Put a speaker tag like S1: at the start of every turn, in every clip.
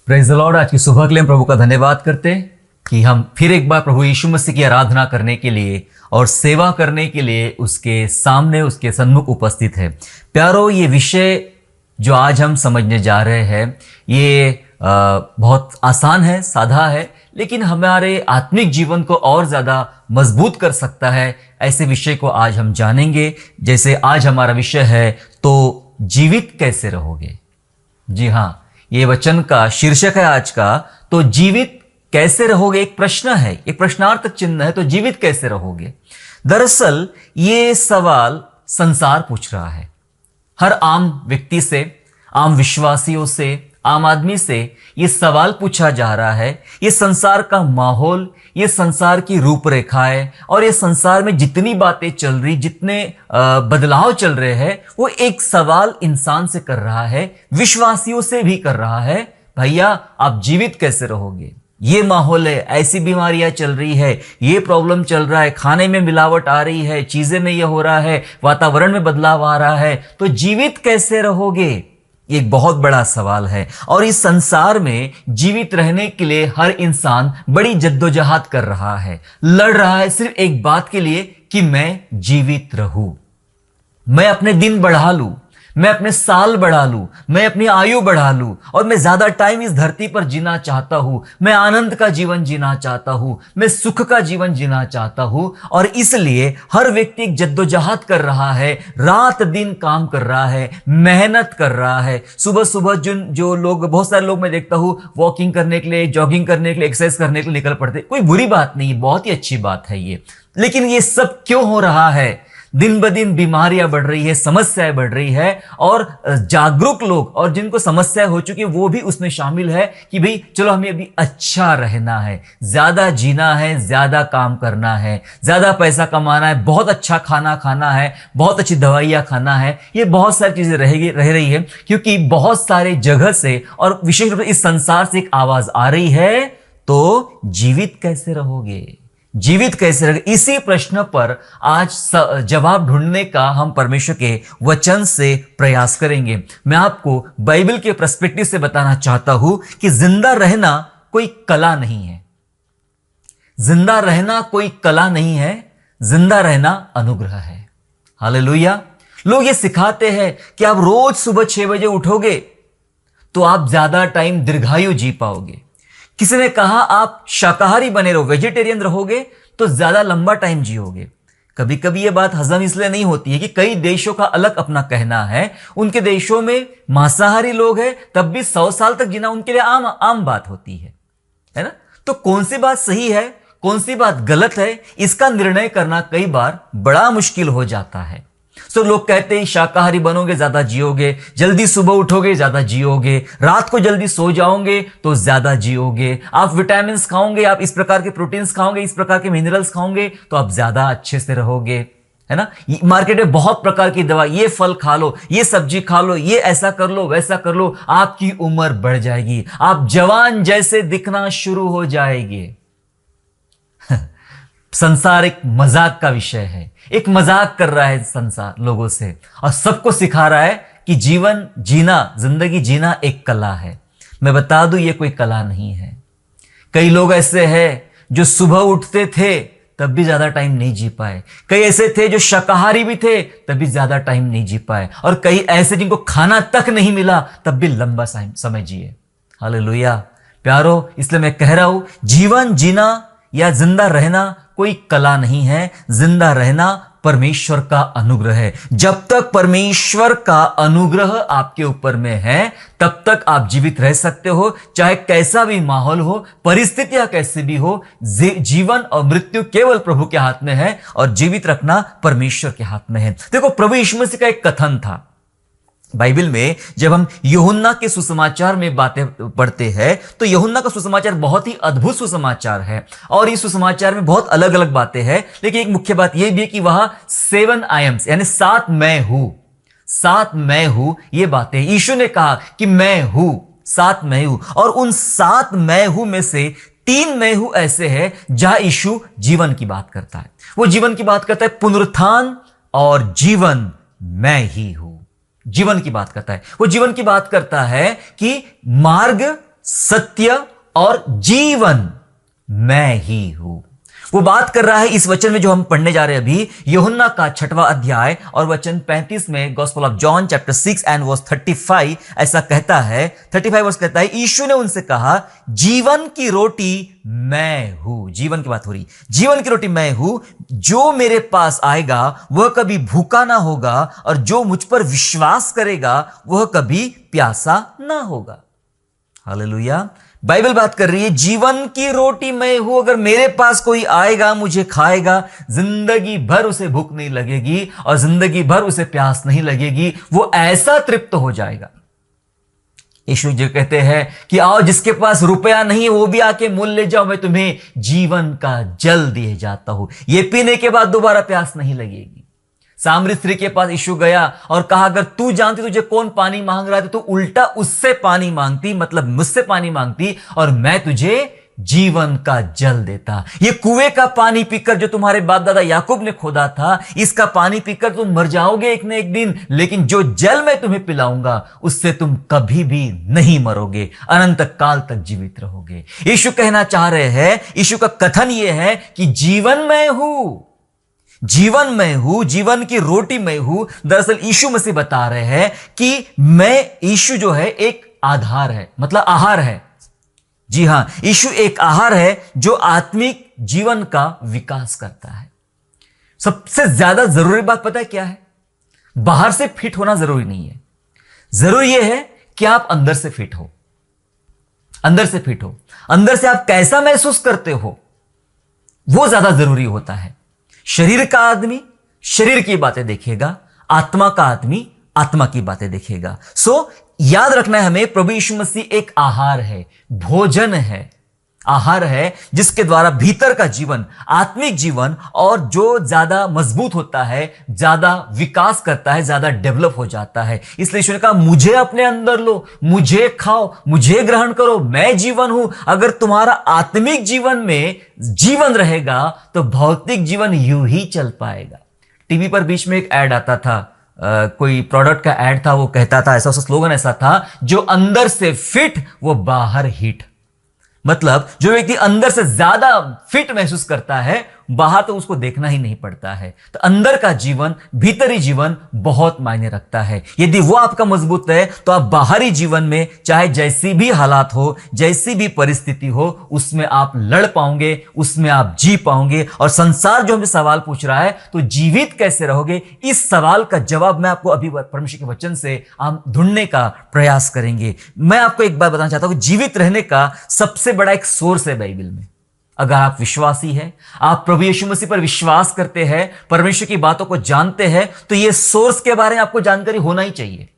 S1: Praise the Lord. आज की सुबह के लिए हम प्रभु का धन्यवाद करते हैं कि हम फिर एक बार प्रभु यीशु मसीह की आराधना करने के लिए और सेवा करने के लिए उसके सामने, उसके सन्मुख उपस्थित है। प्यारो, ये विषय जो आज हम समझने जा रहे हैं ये बहुत आसान है, सादा है, लेकिन हमारे आत्मिक जीवन को और ज़्यादा मजबूत कर सकता है। ऐसे विषय को आज हम जानेंगे। जैसे आज हमारा विषय है, तो जीवित कैसे रहोगे। जी हाँ, ये वचन का शीर्षक है आज का, तो जीवित कैसे रहोगे। एक प्रश्न है, एक प्रश्नार्थक चिन्ह है, तो जीवित कैसे रहोगे। दरअसल ये सवाल संसार पूछ रहा है, हर आम व्यक्ति से, आम विश्वासियों से, आम आदमी से ये सवाल पूछा जा रहा है। ये संसार का माहौल, ये संसार की रूपरेखाएं और ये संसार में जितनी बातें चल रही, जितने बदलाव चल रहे हैं, वो एक सवाल इंसान से कर रहा है, विश्वासियों से भी कर रहा है। भैया, आप जीवित कैसे रहोगे। ये माहौल है, ऐसी बीमारियां चल रही है, ये प्रॉब्लम चल रहा है, खाने में मिलावट आ रही है, चीजें में ये हो रहा है, वातावरण में बदलाव आ रहा है, तो जीवित कैसे रहोगे। एक बहुत बड़ा सवाल है। और इस संसार में जीवित रहने के लिए हर इंसान बड़ी जद्दोजहद कर रहा है, लड़ रहा है सिर्फ एक बात के लिए कि मैं जीवित रहूं, मैं अपने दिन बढ़ा लूं, मैं अपने साल बढ़ा लूं, मैं अपनी आयु बढ़ा लूं, और मैं ज्यादा टाइम इस धरती पर जीना चाहता हूं। मैं आनंद का जीवन जीना चाहता हूं, मैं सुख का जीवन जीना चाहता हूं। और इसलिए हर व्यक्ति एक जद्दोजहद कर रहा है, रात दिन काम कर रहा है, मेहनत कर रहा है। सुबह सुबह जो लोग, बहुत सारे लोग मैं देखता हूं, वॉकिंग करने के लिए, जॉगिंग करने के लिए, एक्सरसाइज करने के लिए निकल पड़ते। कोई बुरी बात नहीं, बहुत ही अच्छी बात है ये। लेकिन ये सब क्यों हो रहा है। दिन ब दिन बीमारियां बढ़ रही है, समस्याएं बढ़ रही है, और जागरूक लोग और जिनको समस्या हो चुकी है वो भी उसमें शामिल है कि भाई चलो हमें अभी अच्छा रहना है, ज्यादा जीना है, ज्यादा काम करना है, ज्यादा पैसा कमाना है, बहुत अच्छा खाना खाना है, बहुत अच्छी दवाइयां खाना है। ये बहुत सारी चीजें रह रही है, क्योंकि बहुत सारे जगह से और विशेष रूप से इस संसार से एक आवाज आ रही है, तो जीवित कैसे रहोगे, जीवित कैसे रहोगे। इसी प्रश्न पर आज जवाब ढूंढने का हम परमेश्वर के वचन से प्रयास करेंगे। मैं आपको बाइबल के पर्सपेक्टिव से बताना चाहता हूं कि जिंदा रहना कोई कला नहीं है। जिंदा रहना कोई कला नहीं है, जिंदा रहना अनुग्रह है। हालेलुया। लोग ये सिखाते हैं कि आप रोज सुबह 6 बजे उठोगे तो आप ज्यादा टाइम दीर्घायु जी पाओगे। किसी ने कहा आप शाकाहारी बने रहो, वेजिटेरियन रहोगे तो ज्यादा लंबा टाइम जियोगे। कभी कभी ये बात हजम इसलिए नहीं होती है कि कई देशों का अलग अपना कहना है। उनके देशों में मांसाहारी लोग हैं, तब भी 100 साल तक जीना उनके लिए आम बात होती है ना। तो कौन सी बात सही है, कौन सी बात गलत है, इसका निर्णय करना कई बार बड़ा मुश्किल हो जाता है। तो लोग कहते हैं शाकाहारी बनोगे ज्यादा जियोगे, जल्दी सुबह उठोगे ज्यादा जियोगे, रात को जल्दी सो जाओगे तो ज्यादा जियोगे, आप विटामिन खाओगे, आप इस प्रकार के प्रोटीन्स खाओगे, इस प्रकार के मिनरल्स खाओगे तो आप ज्यादा अच्छे से रहोगे, है ना। मार्केट में बहुत प्रकार की दवा, ये फल खा लो, ये सब्जी खा लो, ये ऐसा कर लो, वैसा कर लो, आपकी उम्र बढ़ जाएगी, आप जवान जैसे दिखना शुरू हो जाएंगे। संसार एक मजाक का विषय है, एक मजाक कर रहा है संसार लोगों से, और सबको सिखा रहा है कि जीवन जीना, जिंदगी जीना एक कला है। मैं बता दूं ये कोई कला नहीं है। कई लोग ऐसे हैं जो सुबह उठते थे तब भी ज्यादा टाइम नहीं जी पाए, कई ऐसे थे जो शाकाहारी भी थे तब भी ज्यादा टाइम नहीं जी पाए, और कई ऐसे जिनको खाना तक नहीं मिला तब भी लंबा समय जिए। हालेलुया। प्यारो, इसलिए मैं कह रहा हूं, जीवन जीना या जिंदा रहना कोई कला नहीं है, जिंदा रहना परमेश्वर का अनुग्रह है। जब तक परमेश्वर का अनुग्रह आपके ऊपर में है तब तक आप जीवित रह सकते हो, चाहे कैसा भी माहौल हो, परिस्थितियां कैसी भी हो। जीवन और मृत्यु केवल प्रभु के हाथ में है और जीवित रखना परमेश्वर के हाथ में है। देखो, प्रभु यीशु मसीह का एक कथन था बाइबल में। जब हम यूहन्ना के सुसमाचार में बातें पढ़ते हैं तो यूहन्ना का सुसमाचार बहुत ही अद्भुत सुसमाचार है, और इस सुसमाचार में बहुत अलग अलग बातें हैं, लेकिन एक मुख्य बात यह भी है कि वहां 7 I Ams यानी 7 मैं हूं, 7 मैं हूं, ये बातें यीशु ने कहा कि मैं हूं, 7 मैं हूं। और उन 7 मैं हूं में से 3 मैं हूं ऐसे हैं जहां यीशु जीवन की बात करता है। वो जीवन की बात करता है पुनरुत्थान और जीवन मैं ही हूं। जीवन की बात करता है, वो जीवन की बात करता है कि मार्ग सत्य और जीवन मैं ही हूं। वो बात कर रहा है इस वचन में जो हम पढ़ने जा रहे हैं अभी, यूहन्ना का 6वां अध्याय और वचन 35 में, gospel of John chapter 6 and verse 35 ऐसा कहता है, 35 वर्स कहता है, यीशु ने उनसे कहा, जीवन की रोटी मैं हूं। जीवन की बात हो रही, जीवन की रोटी मैं हूं, जो मेरे पास आएगा वह कभी भूखा ना होगा, और जो मुझ पर विश्वास करेगा वह कभी प्यासा ना होगा। हालेलुया। बाइबल बात कर रही है, जीवन की रोटी मैं हूं, अगर मेरे पास कोई आएगा, मुझे खाएगा, जिंदगी भर उसे भूख नहीं लगेगी और जिंदगी भर उसे प्यास नहीं लगेगी, वो ऐसा तृप्त हो जाएगा। यीशु जी कहते हैं कि आओ, जिसके पास रुपया नहीं है वो भी आके मोल ले जाओ, मैं तुम्हें जीवन का जल दिए जाता हूं, ये पीने के बाद दोबारा प्यास नहीं लगेगी। सामरी स्त्री के पास यीशु गया और कहा, अगर तू जानती तुझे कौन पानी मांग रहा है तो तू उल्टा उससे पानी मांगती, मतलब मुझसे पानी मांगती, और मैं तुझे जीवन का जल देता। ये कुएं का पानी पीकर जो तुम्हारे बाप दादा याकूब ने खोदा था, इसका पानी पीकर तुम मर जाओगे एक न एक दिन, लेकिन जो जल मैं तुम्हें पिलाऊंगा उससे तुम कभी भी नहीं मरोगे, अनंत काल तक जीवित रहोगे। यीशु कहना चाह रहे हैं, यीशु का कथन यह है कि जीवन मैं हूं, जीवन मैं हूं, जीवन की रोटी मैं हूं। दरअसल यीशु मसीह बता रहे हैं कि मैं, यीशु जो है एक आधार है, मतलब आहार है। जी हां, यीशु एक आहार है जो आत्मिक जीवन का विकास करता है। सबसे ज्यादा जरूरी बात पता है क्या है? बाहर से फिट होना जरूरी नहीं है, जरूरी यह है कि आप अंदर से फिट हो, अंदर से फिट हो, अंदर से आप कैसा महसूस करते हो वो ज्यादा जरूरी होता है। शरीर का आदमी शरीर की बातें देखेगा, आत्मा का आदमी आत्मा की बातें देखेगा। याद रखना है हमें, प्रभु यीशु मसीह एक आहार है, भोजन है, आहार है जिसके द्वारा भीतर का जीवन, आत्मिक जीवन, और जो ज्यादा मजबूत होता है, ज्यादा विकास करता है, ज्यादा डेवलप हो जाता है। इसलिए यीशु ने कहा, मुझे अपने अंदर लो, मुझे खाओ, मुझे ग्रहण करो, मैं जीवन हूं। अगर तुम्हारा आत्मिक जीवन में जीवन रहेगा तो भौतिक जीवन यूं ही चल पाएगा। टीवी पर बीच में एक ऐड आता था, कोई प्रोडक्ट का ऐड था, वो कहता था ऐसा, उसका स्लोगन ऐसा था, जो अंदर से फिट वो बाहर हिट। मतलब जो व्यक्ति अंदर से ज्यादा फिट महसूस करता है, बाहर तो उसको देखना ही नहीं पड़ता है। तो अंदर का जीवन, भीतरी जीवन बहुत मायने रखता है। यदि वो आपका मजबूत है तो आप बाहरी जीवन में चाहे जैसी भी हालात हो, जैसी भी परिस्थिति हो, उसमें आप लड़ पाओगे, उसमें आप जी पाओगे। और संसार जो हमसे सवाल पूछ रहा है, तो जीवित कैसे रहोगे, इस सवाल का जवाब मैं आपको अभी परमेश्वर के वचन से हम ढूंढने का प्रयास करेंगे। मैं आपको एक बात बताना चाहता हूं, जीवित रहने का सबसे बड़ा एक सोर्स है बाइबल में। अगर आप विश्वासी हैं, आप प्रभु यीशु मसीह पर विश्वास करते हैं, परमेश्वर की बातों को जानते हैं, तो ये सोर्स के बारे में आपको जानकारी होना ही चाहिए।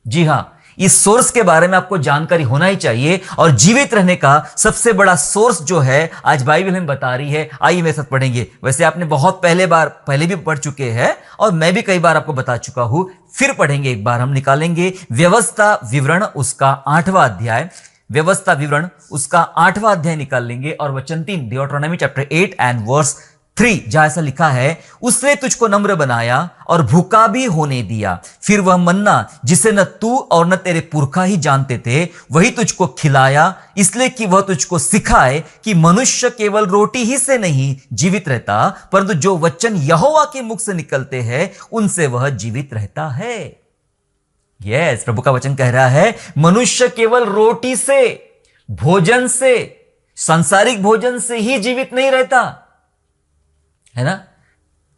S1: जी हां, इस सोर्स के बारे में आपको जानकारी होना ही चाहिए। और जीवित रहने का सबसे बड़ा सोर्स जो है, आज बाइबल हमें बता रही है। आइए मेरे साथ पढ़ेंगे। वैसे आपने बहुत पहले भी पढ़ चुके हैं और मैं भी कई बार आपको बता चुका हूं, फिर पढ़ेंगे एक बार। हम निकालेंगे व्यवस्था विवरण उसका 8वां अध्याय, व्यवस्था विवरण उसका 8वां अध्याय निकाल लेंगे और वचन 3, ड्यूटेरोनॉमी चैप्टर 8 एंड वर्स 3, जहां ऐसा लिखा है, उसने तुझको नम्र बनाया और भूखा भी होने दिया, फिर वह मन्ना जिसे न तू और न तेरे पुरखा ही जानते थे, वही तुझको खिलाया, इसलिए कि वह तुझको सिखाए कि मनुष्य केवल रोटी ही से नहीं जीवित रहता, परंतु जो वचन यहोवा के मुख से निकलते हैं उनसे वह जीवित रहता है। यस, प्रभु का वचन कह रहा है, मनुष्य केवल रोटी से, भोजन से, सांसारिक भोजन से ही जीवित नहीं रहता है ना।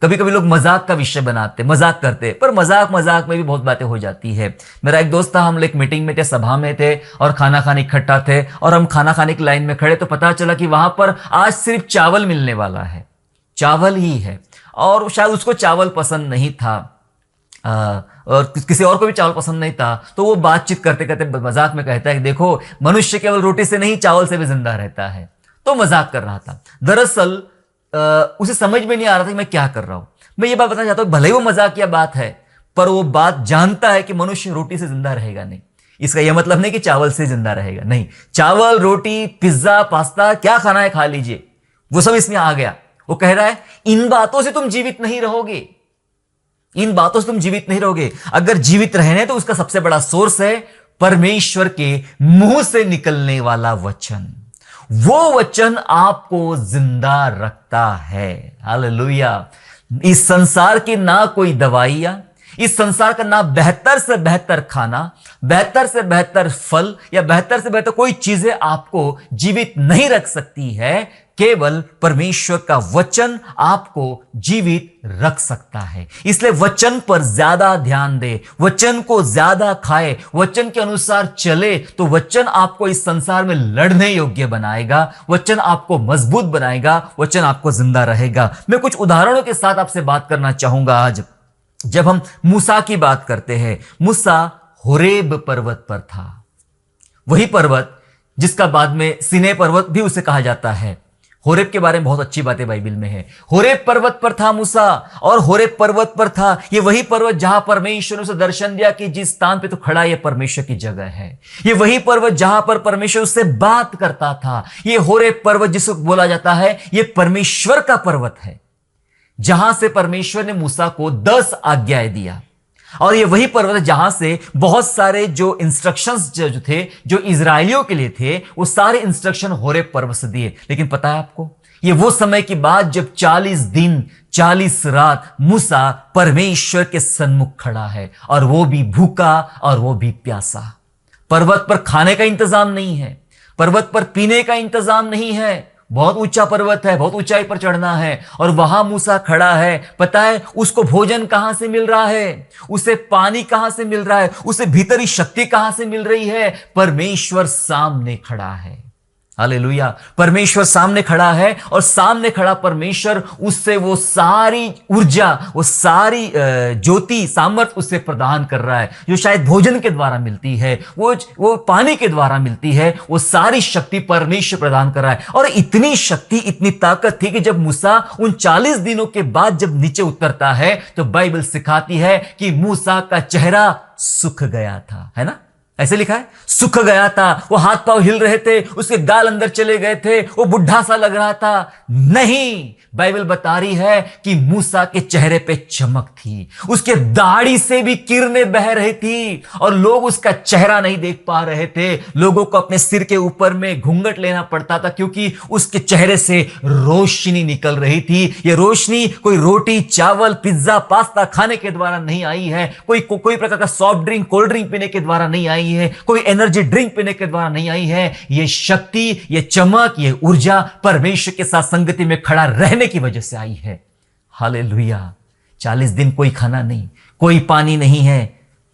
S1: कभी कभी लोग मजाक का विषय बनाते, मजाक करते, पर मजाक में भी बहुत बातें हो जाती है। मेरा एक दोस्त था, हम एक मीटिंग में थे, सभा में थे और खाना खाने इकट्ठा थे, और हम खाना खाने की लाइन में खड़े, तो पता चला कि वहां पर आज सिर्फ चावल मिलने वाला है, चावल ही है। और शायद उसको चावल पसंद नहीं था, और किसी और को भी चावल पसंद नहीं था। तो वो बातचीत करते करते मजाक में कहता है कि देखो, मनुष्य केवल रोटी से नहीं चावल से भी जिंदा रहता है। तो मजाक कर रहा था। दरअसल उसे समझ में नहीं आ रहा था कि मैं क्या कर रहा हूं। मैं ये बात बताना चाहता हूं, भले ही वो मजाकिया बात है, पर वो बात जानता है कि मनुष्य रोटी से जिंदा रहेगा नहीं। इसका यह मतलब नहीं कि चावल से जिंदा रहेगा, नहीं। चावल, रोटी, पिज्जा, पास्ता, क्या खाना है खा लीजिए, वो सब इसमें आ गया। वो कह रहा है, इन बातों से तुम जीवित नहीं रहोगे, इन बातों से तुम जीवित नहीं रहोगे। अगर जीवित रहने तो उसका सबसे बड़ा सोर्स है परमेश्वर के मुंह से निकलने वाला वचन, वो वचन आपको जिंदा रखता है। हालेलुया। इस संसार की ना कोई दवाइयां, इस संसार का ना बेहतर से बेहतर खाना, बेहतर से बेहतर फल या बेहतर से बेहतर कोई चीजें आपको जीवित नहीं रख सकती है। केवल परमेश्वर का वचन आपको जीवित रख सकता है। इसलिए वचन पर ज्यादा ध्यान दे, वचन को ज्यादा खाए, वचन के अनुसार चले, तो वचन आपको इस संसार में लड़ने योग्य बनाएगा, वचन आपको मजबूत बनाएगा, वचन आपको जिंदा रहेगा। मैं कुछ उदाहरणों के साथ आपसे बात करना चाहूंगा आज। जब हम मूसा की बात करते हैं, मूसा होरेब पर्वत पर था, वही पर्वत जिसका बाद में सीनै पर्वत भी उसे कहा जाता है। होरेब के बारे में बहुत अच्छी बातें बाइबल में है। होरेब पर्वत पर था मूसा, और होरेब पर्वत पर था, ये वही पर्वत जहां परमेश्वर ने उसे दर्शन दिया कि जिस स्थान पे तो खड़ा है, ये परमेश्वर की जगह है। ये वही पर्वत जहां पर परमेश्वर उससे बात करता था। ये होरेब पर्वत जिसको बोला जाता है, ये परमेश्वर का पर्वत है, जहां से परमेश्वर ने मूसा को 10 आज्ञाएं दिया। और ये वही पर्वत है जहां से बहुत सारे जो इंस्ट्रक्शंस जो थे, जो इजरायलियों के लिए थे, वो सारे इंस्ट्रक्शन होरेब पर्वत से दिए। लेकिन पता है आपको, ये वो समय की बात जब 40 दिन 40 रात मूसा परमेश्वर के सन्मुख खड़ा है, और वो भी भूखा और वो भी प्यासा। पर्वत पर खाने का इंतजाम नहीं है, पर्वत पर पीने का इंतजाम नहीं है, बहुत ऊंचा पर्वत है, बहुत ऊंचाई पर चढ़ना है, और वहां मूसा खड़ा है। पता है उसको भोजन कहां से मिल रहा है, उसे पानी कहां से मिल रहा है, उसे भीतरी शक्ति कहां से मिल रही है? परमेश्वर सामने खड़ा है। हालेलुया। परमेश्वर सामने खड़ा है, और सामने खड़ा परमेश्वर उससे वो सारी ऊर्जा, वो सारी ज्योति सामर्थ उसे प्रदान कर रहा है, जो शायद भोजन के द्वारा मिलती है, वो पानी के द्वारा मिलती है, वो सारी शक्ति परमेश्वर प्रदान कर रहा है। और इतनी शक्ति, इतनी ताकत थी कि जब मूसा उन 40 दिनों के बाद जब नीचे उतरता है, तो बाइबल सिखाती है कि मूसा का चेहरा सूख गया था, है ना? ऐसे लिखा है, सूख गया था, वो हाथ पांव हिल रहे थे, उसके गाल अंदर चले गए थे, वो बुढ़ा सा लग रहा था। नहीं, बाइबल बता रही है कि मूसा के चेहरे पे चमक थी, उसके दाढ़ी से भी किरणें बह रही थी, और लोग उसका चेहरा नहीं देख पा रहे थे। लोगों को अपने सिर के ऊपर में घूंघट लेना पड़ता था, क्योंकि उसके चेहरे से रोशनी निकल रही थी। ये रोशनी कोई रोटी, चावल, पिज्जा, पास्ता खाने के द्वारा नहीं आई है, कोई प्रकार का सॉफ्ट ड्रिंक, कोल्ड ड्रिंक पीने के द्वारा नहीं आई है, कोई एनर्जी ड्रिंक पीने के द्वारा नहीं आई है। ये शक्ति, ये चमक, ये ऊर्जा परमेश्वर के साथ संगति में खड़ा रहने की वजह से आई है। हालेलुया। 40 दिन कोई खाना नहीं, कोई पानी नहीं है,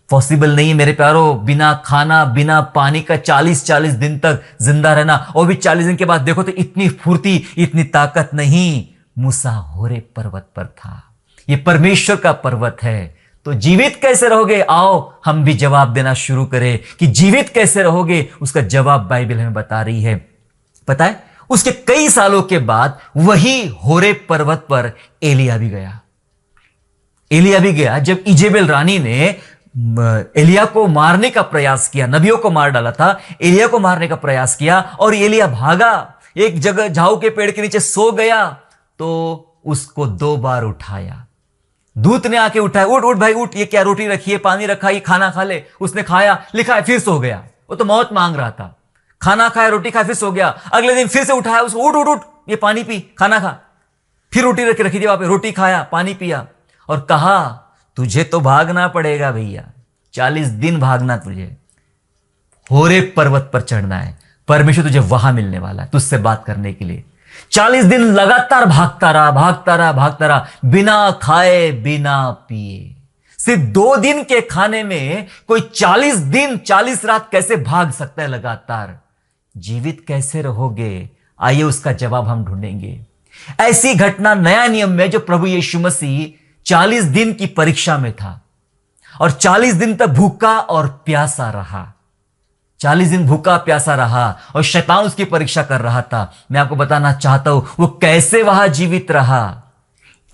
S1: पॉसिबल नहीं है मेरे प्यारों, बिना खाना बिना पानी का 40 दिन तक जिंदा रहना। और भी 40 दिन के बाद देखो तो इतनी फुर्ती, इतनी ताकत नहीं। मूसा होरेब पर्वत पर था, ये परमेश्वर का पर्वत है। तो जीवित कैसे रहोगे? आओ हम भी जवाब देना शुरू करें कि जीवित कैसे रहोगे। उसका जवाब बाइबल हमें बता रही है। पता है, उसके कई सालों के बाद वही होरेब पर्वत पर एलिया भी गया। एलिया भी गया जब इजेबेल रानी ने एलिया को मारने का प्रयास किया, नबियों को मार डाला था, एलिया को मारने का प्रयास किया, और एलिया भागा, एक जगह झाऊ के पेड़ के नीचे सो गया, तो उसको 2 बार उठाया। दूत ने आके उठाया, उठ उठ भाई उठ, ये क्या रोटी रखी है, पानी रखा, ये खाना खा ले। उसने खाया, लिखा है फिर सो गया। वो तो मौत मांग रहा था, खाना खाया, रोटी खाया, फिर सो गया। अगले दिन फिर से उठाया उसको, उठ उठ उठ, ये पानी पी, खाना खा। फिर रोटी रखी थी वहां पे, रोटी खाया, पानी पिया, और कहा तुझे तो भागना पड़ेगा भैया, 40 दिन भागना तुझे, होरेब पर्वत पर चढ़ना है, परमेश्वर तुझे वहां मिलने वाला है तुझसे बात करने के लिए। 40 दिन लगातार भागता रहा, बिना खाए बिना पिए। सिर्फ 2 दिन के खाने में कोई 40 दिन 40 रात कैसे भाग सकता है लगातार? जीवित कैसे रहोगे? आइए उसका जवाब हम ढूंढेंगे। ऐसी घटना नया नियम में जो प्रभु यीशु मसीह 40 दिन की परीक्षा में था, और 40 दिन तक भूखा और प्यासा रहा। 40 दिन भूखा प्यासा रहा, और शैतान उसकी परीक्षा कर रहा था। मैं आपको बताना चाहता हूं वो कैसे वहां जीवित रहा।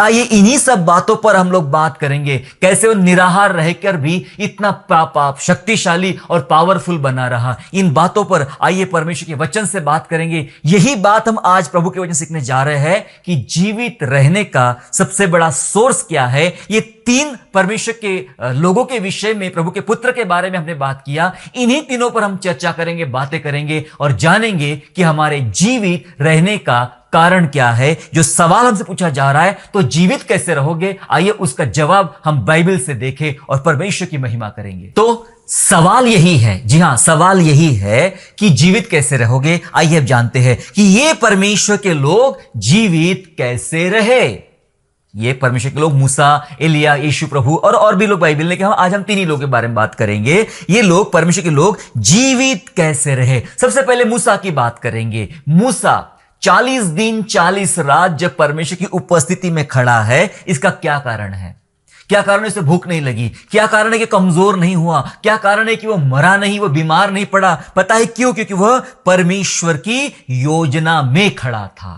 S1: आइए इन्हीं सब बातों पर हम लोग बात करेंगे, कैसे वो निराहार रहकर भी इतना पाप शक्तिशाली और पावरफुल बना रहा। इन बातों पर आइए परमेश्वर के वचन से बात करेंगे। यही बात हम आज प्रभु के वचन सीखने जा रहे हैं कि जीवित रहने का सबसे बड़ा सोर्स क्या है। ये 3 परमेश्वर के लोगों के विषय में, प्रभु के पुत्र के बारे में हमने बात किया। इन्हीं तीनों पर हम चर्चा करेंगे, बातें करेंगे और जानेंगे कि हमारे जीवित रहने का कारण क्या है। जो सवाल हमसे पूछा जा रहा है, तो जीवित कैसे रहोगे, आइए उसका जवाब हम बाइबल से देखें और परमेश्वर की महिमा करेंगे। तो सवाल यही है, जी हां, सवाल यही है कि जीवित कैसे रहोगे। आइए अब जानते हैं कि ये परमेश्वर के लोग जीवित कैसे रहे। ये परमेश्वर के लोग मूसा, एलिया, यीशु प्रभु और भी लोग बाइबल ने कहा। आज हम 3 ही लोगों के बारे में बात करेंगे। ये लोग, परमेश्वर के लोग जीवित कैसे रहे। सबसे पहले मूसा की बात करेंगे। मूसा 40 दिन 40 रात जब परमेश्वर की उपस्थिति में खड़ा है, इसका क्या कारण है? क्या कारण है उसे भूख नहीं लगी? क्या कारण है कि कमजोर नहीं हुआ? क्या कारण है कि वो मरा नहीं, वो बीमार नहीं पड़ा? पता है क्यों? क्योंकि वह परमेश्वर की योजना में खड़ा था।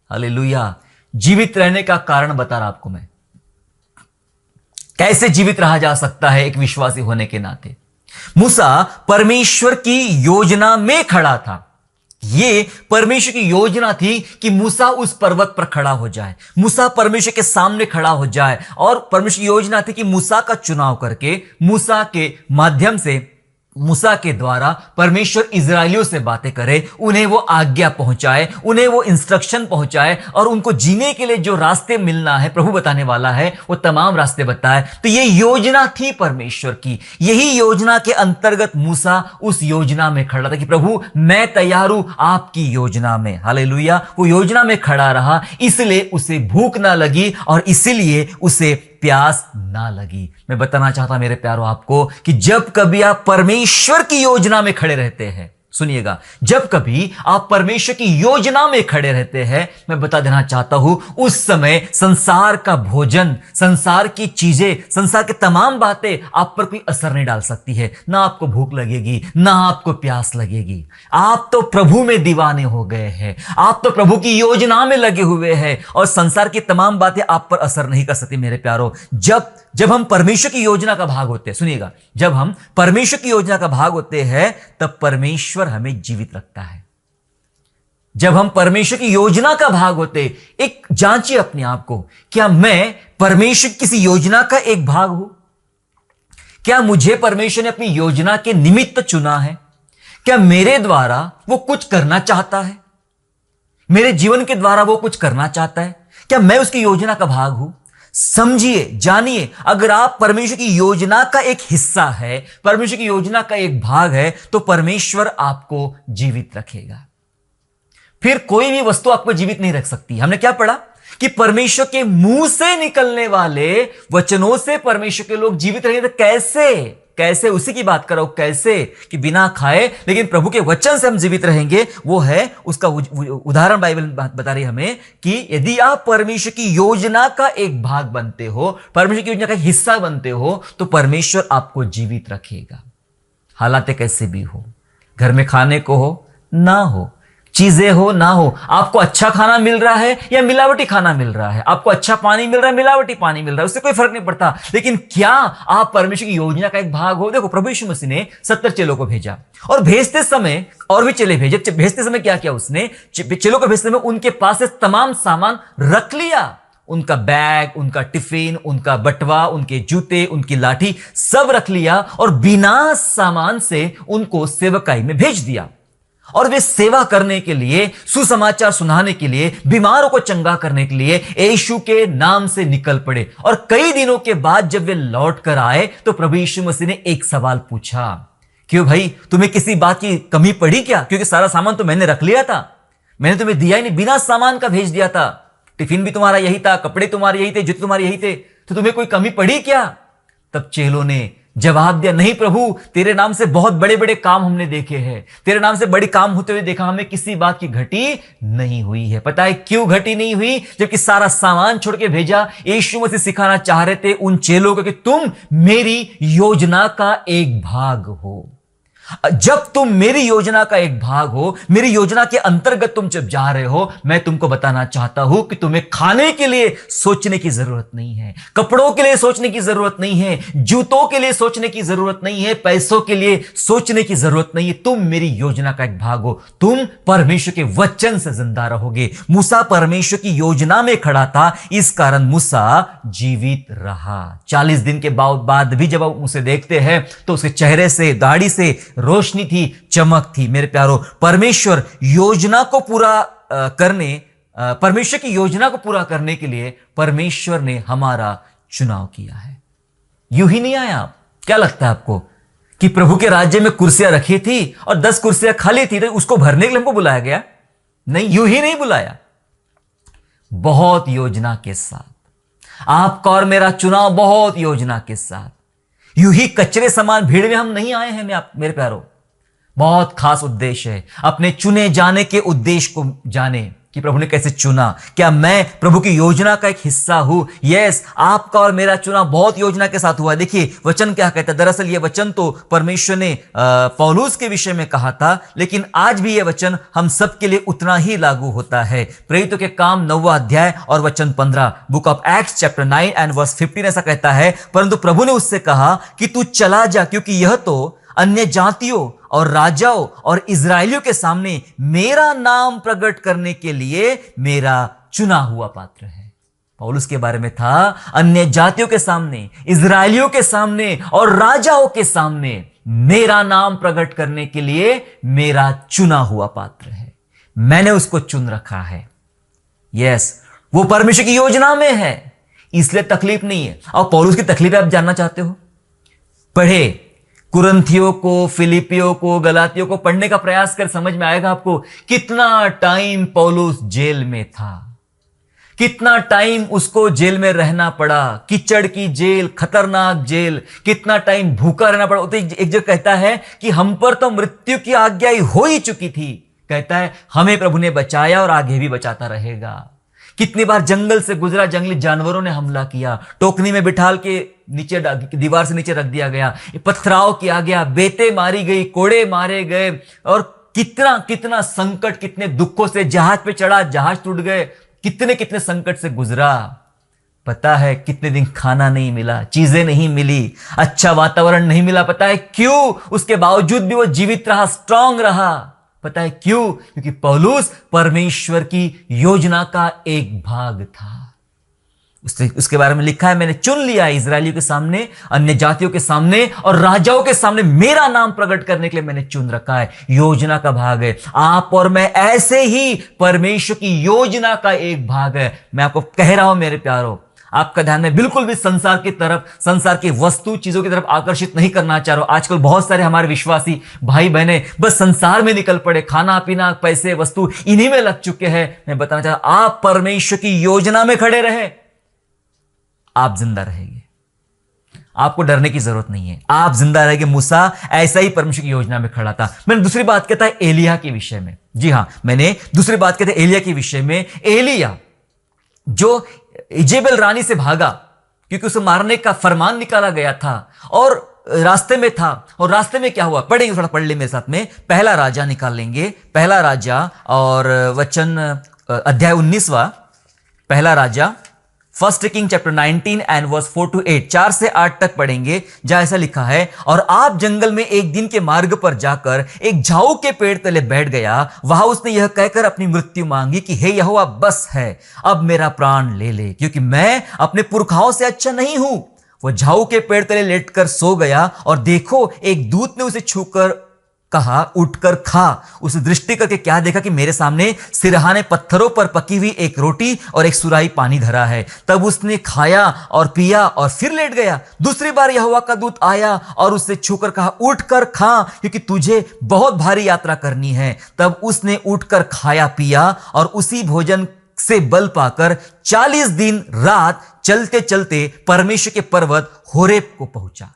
S1: हालेलुया। जीवित रहने का कारण बता रहा आपको मैं, कैसे जीवित रहा जा सकता है एक विश्वासी होने के नाते। मूसा परमेश्वर की योजना में खड़ा था। ये परमेश्वर की योजना थी कि मूसा उस पर्वत पर खड़ा हो जाए, मूसा परमेश्वर के सामने खड़ा हो जाए। और परमेश्वर की योजना थी कि मूसा का चुनाव करके, मूसा के माध्यम से, मूसा के द्वारा परमेश्वर इजरायलियों से बातें करे, उन्हें वो आज्ञा पहुंचाए, उन्हें वो इंस्ट्रक्शन पहुंचाए और उनको जीने के लिए जो रास्ते मिलना है, प्रभु बताने वाला है, वो तमाम रास्ते बताए। तो ये योजना थी परमेश्वर की। यही योजना के अंतर्गत मूसा उस योजना में खड़ा था कि प्रभु मैं तैयार हूं आपकी योजना में। हालेलुया। वो योजना में खड़ा रहा, इसलिए उसे भूख ना लगी और इसीलिए उसे प्यास ना लगी। मैं बताना चाहता मेरे प्यारों आपको कि जब कभी आप परमेश्वर की योजना में खड़े रहते हैं, सुनिएगा, जब कभी आप परमेश्वर की योजना में खड़े रहते हैं, मैं बता देना चाहता हूं, उस समय संसार का भोजन, संसार की चीजें, संसार की तमाम बातें आप पर कोई असर नहीं डाल सकती है। ना आपको भूख लगेगी, ना आपको प्यास लगेगी। आप तो प्रभु में दीवाने हो गए हैं, आप तो प्रभु की योजना में लगे हुए हैं और संसार की तमाम बातें आप पर असर नहीं कर सकती मेरे प्यारों। जब हम परमेश्वर की योजना का भाग होते हैं, सुनिएगा, जब हम परमेश्वर की योजना का भाग होते हैं, तब परमेश्वर हमें जीवित रखता है। जब हम परमेश्वर की योजना का भाग होते, एक जांचिए अपने आप को, क्या मैं परमेश्वर किसी योजना का एक भाग हूं? क्या मुझे परमेश्वर ने अपनी योजना के निमित्त चुना है? क्या मेरे द्वारा वो कुछ करना चाहता है? मेरे जीवन के द्वारा वो कुछ करना चाहता है? क्या मैं उसकी योजना का भाग हूं? समझिए, जानिए, अगर आप परमेश्वर की योजना का एक हिस्सा है, परमेश्वर की योजना का एक भाग है, तो परमेश्वर आपको जीवित रखेगा। फिर कोई भी वस्तु आपको जीवित नहीं रख सकती। हमने क्या पढ़ा कि परमेश्वर के मुंह से निकलने वाले वचनों से परमेश्वर के लोग जीवित रहेंगे। तो कैसे उसी की बात करो, कैसे कि बिना खाए लेकिन प्रभु के वचन से हम जीवित रहेंगे। वो है उसका उदाहरण बाइबल बता रही है हमें कि यदि आप परमेश्वर की योजना का एक भाग बनते हो, परमेश्वर की योजना का हिस्सा बनते हो, तो परमेश्वर आपको जीवित रखेगा। हालात कैसे भी हो, घर में खाने को हो ना हो, चीजें हो ना हो, आपको अच्छा खाना मिल रहा है या मिलावटी खाना मिल रहा है, आपको अच्छा पानी मिल रहा है, मिलावटी पानी मिल रहा है, उससे कोई फर्क नहीं पड़ता। लेकिन क्या आप परमेश्वर की योजना का एक भाग हो? देखो, प्रभु यीशु मसीह ने 70 चेलों को भेजा और भेजते समय और भी चेले भेजे। भेजते समय क्या किया उसने? चेलों को भेजते समय उनके पास से तमाम सामान रख लिया, उनका बैग, उनका टिफिन, उनका बटवा, उनके जूते, उनकी लाठी, सब रख लिया और बिना सामान से उनको सेवकाई में भेज दिया। और वे सेवा करने के लिए, सुसमाचार सुनाने के लिए, बीमारों को चंगा करने के लिए यीशु के नाम से निकल पड़े। और कई दिनों के बाद जब वे लौट कर आए तो प्रभु यीशु मसीह ने एक सवाल पूछा, क्यों भाई, तुम्हें किसी बात की कमी पड़ी क्या? क्योंकि सारा सामान तो मैंने रख लिया था, मैंने तुम्हें दिया ही नहीं, बिना सामान का भेज दिया था। टिफिन भी तुम्हारा यही था, कपड़े तुम्हारे यही थे, जूते तुम्हारे यही थे, तो तुम्हें कोई कमी पड़ी क्या? तब चेलों ने जवाब दिया, नहीं प्रभु, तेरे नाम से बहुत बड़े बड़े काम हमने देखे हैं, तेरे नाम से बड़े काम होते हुए देखा, हमें किसी बात की घटी नहीं हुई है। पता है क्यों घटी नहीं हुई? जबकि सारा सामान छोड़ के भेजा। यीशु मसीह सिखाना चाह रहे थे उन चेलों को कि तुम मेरी योजना का एक भाग हो। जब तुम मेरी योजना का एक भाग हो, मेरी योजना के अंतर्गत तुम जब जा रहे हो, मैं तुमको बताना चाहता हूं कि तुम्हें खाने के लिए सोचने की जरूरत नहीं है, कपड़ों के लिए सोचने की जरूरत नहीं है, जूतों के लिए सोचने की जरूरत नहीं है, पैसों के लिए सोचने की जरूरत नहीं है। तुम मेरी योजना का एक भाग हो, तुम परमेश्वर के वचन से जिंदा रहोगे। मूसा परमेश्वर की योजना में खड़ा था, इस कारण मूसा जीवित रहा। 40 दिन के बाद भी जब आप उसे देखते हैं तो उसके चेहरे से, दाढ़ी से रोशनी थी, चमक थी। मेरे प्यारो, परमेश्वर योजना को पूरा परमेश्वर की योजना को पूरा करने के लिए परमेश्वर ने हमारा चुनाव किया है। यूं ही नहीं आया। क्या लगता है आपको कि प्रभु के राज्य में कुर्सियां रखी थी और 10 कुर्सियां खाली थी तो उसको भरने के लिए हमको बुलाया गया? नहीं, यूं ही नहीं बुलाया। बहुत योजना के साथ आपका और मेरा चुनाव, बहुत योजना के साथ। यूं ही कचरे समान भीड़ में हम नहीं आए हैं मेरे प्यारो। बहुत खास उद्देश्य है। अपने चुने जाने के उद्देश्य को जाने कि प्रभु ने कैसे चुना। क्या मैं प्रभु की योजना का एक हिस्सा हूं? यस, आपका और मेरा चुनाव बहुत योजना के साथ हुआ। देखिए वचन क्या कहता है। दरअसल यह वचन तो परमेश्वर ने पौलुस के विषय में कहा था, लेकिन आज भी यह वचन हम सबके लिए उतना ही लागू होता है। प्रेरितों के काम 9वां अध्याय और वचन 15, book of Acts chapter 9 and verse 15 ऐसा कहता है, परंतु प्रभु ने उससे कहा कि तू चला जा, क्योंकि यह तो अन्य जातियों और राजाओं और इजरायलियों के सामने मेरा नाम प्रकट करने के लिए मेरा चुना हुआ पात्र है। पौलुस के बारे में था, अन्य जातियों के सामने, इजरायलियों के सामने और राजाओं के सामने मेरा नाम प्रकट करने के लिए मेरा चुना हुआ पात्र है। मैंने उसको चुन रखा है। यस, वो परमेश्वर की योजना में है, इसलिए तकलीफ नहीं है। और पौलुस की तकलीफ आप जानना चाहते हो? पढ़े कुरिन्थियों को, फिलिपियों को, गलातियों को पढ़ने का प्रयास कर, समझ में आएगा आपको कितना टाइम पौलुस जेल में था, कितना टाइम उसको जेल में रहना पड़ा, कीचड़ की जेल, खतरनाक जेल, कितना टाइम भूखा रहना पड़ा। तो एक जगह कहता है कि हम पर तो मृत्यु की आज्ञा हो ही चुकी थी, कहता है हमें प्रभु ने बचाया और आगे भी बचाता रहेगा। कितनी बार जंगल से गुजरा, जंगली जानवरों ने हमला किया, टोकनी में बिठाल के नीचे दीवार से नीचे रख दिया गया, पथराव किया गया, बेटे मारी गई, कोड़े मारे गए, और कितना कितना संकट, कितने दुखों से जहाज पे चढ़ा, जहाज टूट गए, कितने कितने संकट से गुजरा। पता है कितने दिन खाना नहीं मिला, चीजें नहीं मिली, अच्छा वातावरण नहीं मिला। पता है क्यों? उसके बावजूद भी वो जीवित रहा, स्ट्रांग रहा। पता है क्यों? क्योंकि पौलुस परमेश्वर की योजना का एक भाग था। उसके बारे में लिखा है, मैंने चुन लिया इजरायलियों के सामने, अन्य जातियों के सामने और राजाओं के सामने मेरा नाम प्रकट करने के लिए मैंने चुन रखा है। योजना का भाग है। आप और मैं ऐसे ही परमेश्वर की योजना का एक भाग है। मैं आपको कह रहा हूं मेरे प्यारो, आपका ध्यान मैं बिल्कुल भी संसार की तरफ, संसार की वस्तु चीजों की तरफ आकर्षित नहीं करना चाह रहा हूं। आजकल बहुत सारे हमारे विश्वासी भाई बहने बस संसार में निकल पड़े, खाना पीना, पैसे, वस्तु, इन्हीं में लग चुके हैं। मैं बताना चाह रहा हूं, आप परमेश्वर की योजना में खड़े रहे, आप जिंदा रहेंगे। आपको डरने की जरूरत नहीं है, आप जिंदा रहेंगे। मूसा ऐसा ही परमेश्वर की योजना में खड़ा था। मैंने दूसरी बात कहता है एलिया के विषय में। जी हां, मैंने दूसरी बात कहते हैं एलिया के विषय में। एलिया जो इजेबेल रानी से भागा क्योंकि उसे मारने का फरमान निकाला गया था और रास्ते में था, और रास्ते में क्या हुआ पढ़ेंगे, थोड़ा पढ़ ले मेरे साथ में। पहला राजा निकाल लेंगे, पहला राजा और वचन अध्याय 19वां, पहला राजा, first king chapter 19 and verse 4 to 8, 4 से 8 तक पढ़ेंगे, जहां ऐसा लिखा है, और आप जंगल में एक दिन के मार्ग पर जाकर एक झाऊ के पेड़ तले बैठ गया। वहां उसने यह कहकर अपनी मृत्यु मांगी कि हे यहोवा, बस है, अब मेरा प्राण ले ले, क्योंकि मैं अपने पुरखाओं से अच्छा नहीं हूं। वह झाऊ के पेड़ तले लेटकर सो गया, और देखो एक दूत ने उसे छूकर कहा, उठकर खा। उसे दृष्टि करके क्या देखा कि मेरे सामने सिरहाने पत्थरों पर पकी हुई एक रोटी और एक सुराही पानी धरा है। तब उसने खाया और पिया और फिर लेट गया। दूसरी बार यहोवा का दूत आया और उससे छूकर कहा, उठकर खा, क्योंकि तुझे बहुत भारी यात्रा करनी है। तब उसने उठकर खाया पिया और उसी भोजन से बल पाकर 40 दिन रात चलते चलते परमेश्वर के पर्वत होरेब को पहुंचा।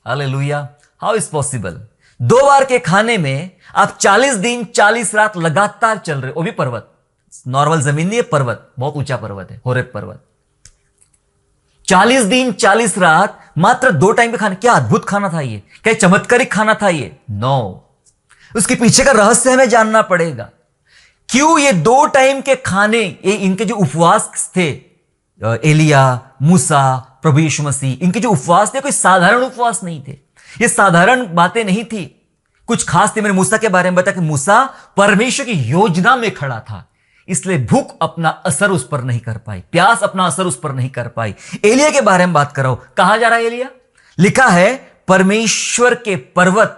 S1: हालेलुया। How is possible? 2 बार के खाने में आप 40 दिन 40 रात लगातार चल रहे, वो भी पर्वत, नॉर्मल जमीन नहीं है, पर्वत, बहुत ऊंचा पर्वत है, होरेब पर्वत। 40 दिन 40 रात मात्र 2 टाइम के खाना। क्या अद्भुत खाना था ये, क्या चमत्कारिक खाना था ये। नो, उसके पीछे का रहस्य हमें जानना पड़ेगा। क्यों ये 2 टाइम के खाने, ये इनके जो उपवास थे, एलिया, मूसा, प्रभु यीशु मसीह, इनके जो उपवास थे कोई साधारण उपवास नहीं थे, ये साधारण बातें नहीं थी, कुछ खास थे। मैंने मूसा के बारे में बताया कि मूसा परमेश्वर की योजना में खड़ा था, इसलिए भूख अपना असर उस पर नहीं कर पाई, प्यास अपना असर उस पर नहीं कर पाई। एलिया के बारे में बात कर रहा हूं, कहां जा रहा है एलिया? लिखा है परमेश्वर के पर्वत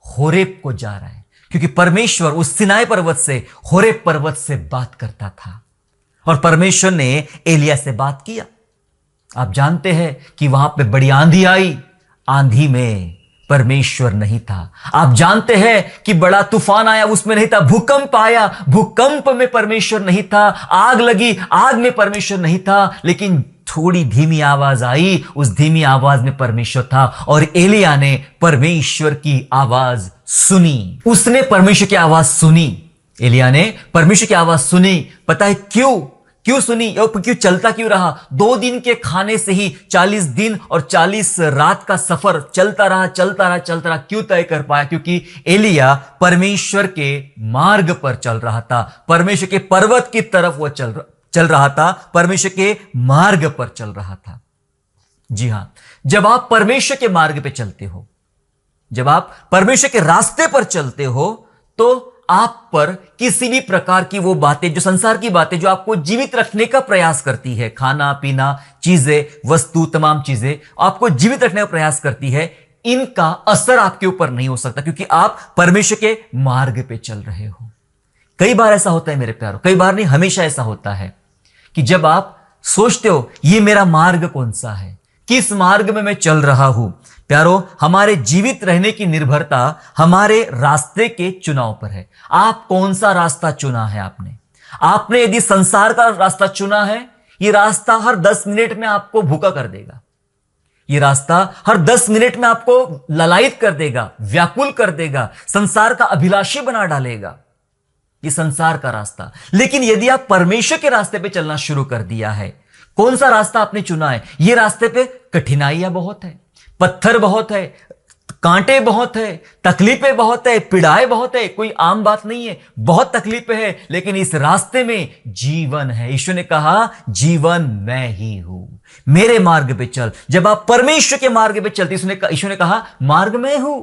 S1: होरेब को जा रहा है, क्योंकि परमेश्वर उस सिनाई पर्वत से, होरेब पर्वत से बात करता था और परमेश्वर ने एलिया से बात किया। आप जानते हैं कि वहां पे बड़ी आंधी आई, आंधी में परमेश्वर नहीं था। आप जानते हैं कि बड़ा तूफान आया, उसमें नहीं था। भूकंप आया, भूकंप में परमेश्वर नहीं था। आग लगी, आग में परमेश्वर नहीं था। लेकिन थोड़ी धीमी आवाज आई, उस धीमी आवाज में परमेश्वर था और एलिया ने परमेश्वर की आवाज सुनी। उसने परमेश्वर की आवाज सुनी, एलिया ने परमेश्वर की आवाज सुनी। पता है क्यों सुनी और क्यों चलता क्यों रहा? 2 दिन के खाने से ही 40 दिन और 40 रात का सफर चलता रहा। क्यों तय कर पाया? क्योंकि एलिया परमेश्वर के मार्ग पर चल रहा था, परमेश्वर के पर्वत की तरफ वो चल रहा था, परमेश्वर के मार्ग पर चल रहा था। जी हां, जब आप परमेश्वर के मार्ग पे चलते हो, जब आप परमेश्वर के रास्ते पर चलते हो, तो आप पर किसी भी प्रकार की वो बातें, जो संसार की बातें, जो आपको जीवित रखने का प्रयास करती है, खाना पीना, चीजें, वस्तु, तमाम चीजें आपको जीवित रखने का प्रयास करती है, इनका असर आपके ऊपर नहीं हो सकता, क्योंकि आप परमेश्वर के मार्ग पे चल रहे हो। कई बार ऐसा होता है मेरे प्यारों, कई बार नहीं, हमेशा ऐसा होता है कि जब आप सोचते हो ये मेरा मार्ग कौन सा है, किस मार्ग में मैं चल रहा हूं। प्यारो, हमारे जीवित रहने की निर्भरता हमारे रास्ते के चुनाव पर है। आप कौन सा रास्ता चुना है? आपने यदि संसार का रास्ता चुना है, यह रास्ता हर 10 मिनट में आपको भूखा कर देगा, यह रास्ता हर 10 मिनट में आपको ललायित कर देगा, व्याकुल कर देगा, संसार का अभिलाषी बना डालेगा, ये संसार का रास्ता। लेकिन यदि आप परमेश्वर के रास्ते पे चलना शुरू कर दिया है, कौन सा रास्ता आपने चुना है? ये रास्ते पे कठिनाइयां बहुत है, पत्थर बहुत है, कांटे बहुत है, तकलीफें बहुत है, पीड़ाएं बहुत है। कोई आम बात नहीं है, बहुत तकलीफें हैं, लेकिन इस रास्ते में जीवन है। यीशु ने कहा जीवन मैं ही हूं, मेरे मार्ग पे चल। जब आप परमेश्वर के मार्ग पे चलते, यीशु ने कहा मार्ग मैं हूं।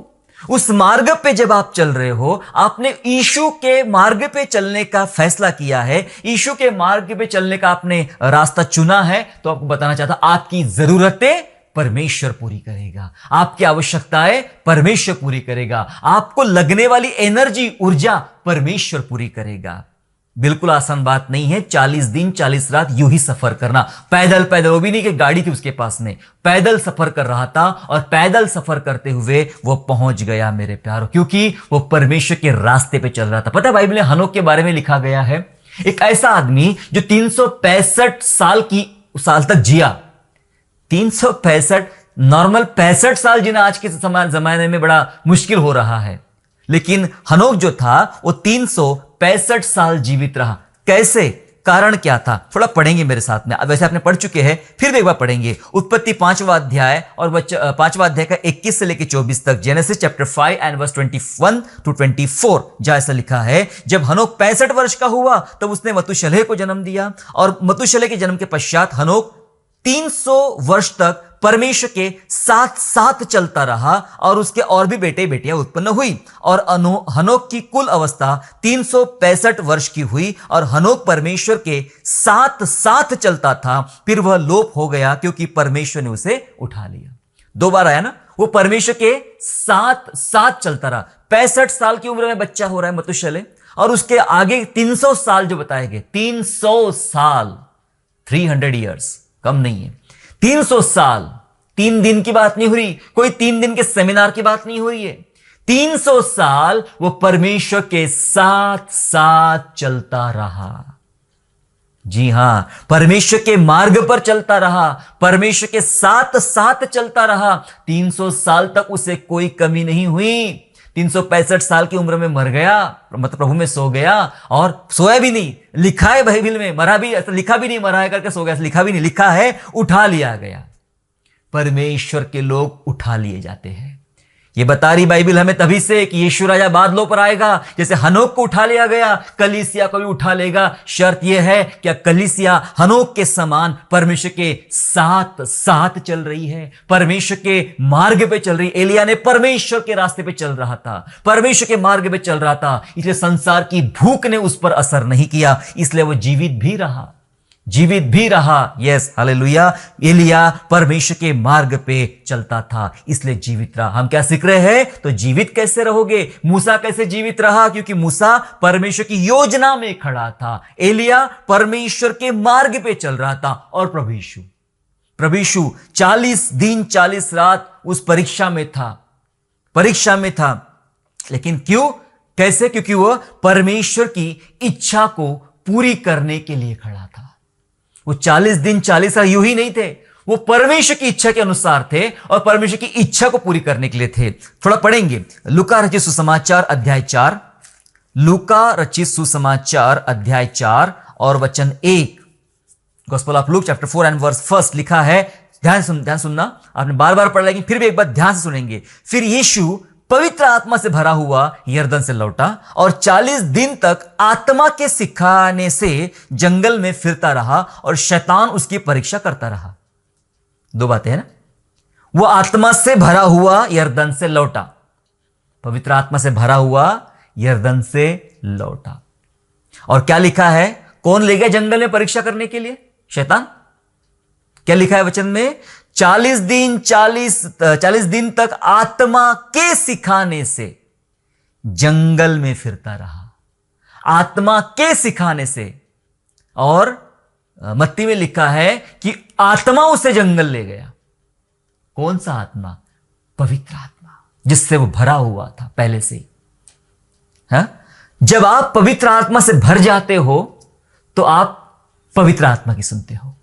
S1: उस मार्ग पे जब आप चल रहे हो, आपने यीशु के मार्ग पे चलने का फैसला किया है, यीशु के मार्ग पे चलने का आपने रास्ता चुना है, तो आपको बताना चाहता, आपकी जरूरतें परमेश्वर पूरी करेगा, आपकी आवश्यकताएं परमेश्वर पूरी करेगा, आपको लगने वाली एनर्जी, ऊर्जा परमेश्वर पूरी करेगा। बिल्कुल आसान बात नहीं है 40 दिन 40 रात यूं ही सफर करना, पैदल, वो भी नहीं कि गाड़ी थी उसके पास में, पैदल सफर कर रहा था और पैदल सफर करते हुए वो पहुंच गया मेरे प्यारों, क्योंकि वो परमेश्वर के रास्ते पे चल रहा था। पता है बाइबल में हनोक के बारे में लिखा गया है, एक ऐसा आदमी जो 365 साल तक जिया। 365 नॉर्मल 65 साल जीना आज के जमाने में बड़ा मुश्किल हो रहा है, लेकिन हनोक जो था वो 365 साल जीवित रहा। कैसे? कारण क्या था? थोड़ा पढ़ेंगे मेरे साथ में। वैसे आपने पढ़ चुके हैं, फिर भी एक बार पढ़ेंगे। उत्पत्ति 5वां अध्याय और 5वां अध्याय का 21 से लेकर 24 तक, Genesis chapter 5 and verse 21 to 24, जहां ऐसा लिखा है, जब हनोक 65 वर्ष का हुआ तब उसने मतुशलह को जन्म दिया, और मतुशलह के जन्म के पश्चात हनोक 300 वर्ष तक परमेश्वर के साथ साथ चलता रहा, और उसके और भी बेटे बेटियां उत्पन्न हुई, और हनोक की कुल अवस्था 365 वर्ष की हुई, और हनोक परमेश्वर के साथ साथ चलता था, फिर वह लोप हो गया क्योंकि परमेश्वर ने उसे उठा लिया। 2 बार आया ना, वो परमेश्वर के साथ साथ चलता रहा। 65 साल की उम्र में बच्चा हो रहा है मतुशलह, और उसके आगे 300 साल जो बताए गए, 300 साल, 300 ईयर्स, कम नहीं है। 300 साल, 3 दिन की बात नहीं हो रही, कोई 3 दिन के सेमिनार की बात नहीं हो रही है। 300 साल वो परमेश्वर के साथ साथ चलता रहा। जी हां, परमेश्वर के मार्ग पर चलता रहा, परमेश्वर के साथ साथ चलता रहा। 300 साल तक उसे कोई कमी नहीं हुई। 365 साल की उम्र में मर गया, मतलब प्रभु में सो गया, और सोया भी नहीं, लिखा है बाइबल में, मरा भी, लिखा भी नहीं मरा है करके सो गया, लिखा भी नहीं, लिखा है उठा लिया गया। परमेश्वर के लोग उठा लिए जाते हैं। ये बता रही बाइबल हमें तभी से कि यीशु राजा बादलों पर आएगा, जैसे हनोक को उठा लिया गया, कलीसिया को भी उठा लेगा। शर्त यह है कि कलीसिया हनोक के समान परमेश्वर के साथ साथ चल रही है, परमेश्वर के मार्ग पे चल रही। एलिया ने परमेश्वर के रास्ते पे चल रहा था, परमेश्वर के मार्ग पे चल रहा था, इसलिए संसार की भूख ने उस पर असर नहीं किया, इसलिए वो जीवित भी रहा, जीवित भी रहा। Yes, hallelujah. एलिया परमेश्वर के मार्ग पे चलता था, इसलिए जीवित रहा। हम क्या सीख रहे हैं? तो जीवित कैसे रहोगे? मूसा कैसे जीवित रहा? क्योंकि मूसा परमेश्वर की योजना में खड़ा था, एलिया परमेश्वर के मार्ग पे चल रहा था, और प्रभु यीशु 40 दिन 40 रात उस परीक्षा में था। लेकिन क्यों, कैसे? क्योंकि वह परमेश्वर की इच्छा को पूरी करने के लिए खड़ा था। वो 40 दिन 40 रात यूं ही नहीं थे, वो परमेश्वर की इच्छा के अनुसार थे और परमेश्वर की इच्छा को पूरी करने के लिए थे। थोड़ा पढ़ेंगे लूका रचित सुसमाचार अध्याय 4, लूका रचित सुसमाचार अध्याय 4 और वचन 1। Gospel of Luke chapter 4 and verse 1 लिखा है। ध्यान सुनना, आपने बार बार पढ़ा, लेकिन फिर भी एक बार ध्यान से सुनेंगे। फिर यीशु पवित्र आत्मा से भरा हुआ यरदन से लौटा और 40 दिन तक आत्मा के सिखाने से जंगल में फिरता रहा और शैतान उसकी परीक्षा करता रहा। दो बातें हैं ना, वो आत्मा से भरा हुआ यरदन से लौटा, पवित्र आत्मा से भरा हुआ यरदन से लौटा। और क्या लिखा है? कौन ले गया जंगल में परीक्षा करने के लिए? शैतान। क्या लिखा है वचन में? 40 दिन तक आत्मा के सिखाने से जंगल में फिरता रहा, आत्मा के सिखाने से। और मत्ती में लिखा है कि आत्मा उसे जंगल ले गया। कौन सा आत्मा? पवित्र आत्मा, जिससे वो भरा हुआ था पहले से ही। जब आप पवित्र आत्मा से भर जाते हो तो आप पवित्र आत्मा की सुनते हो।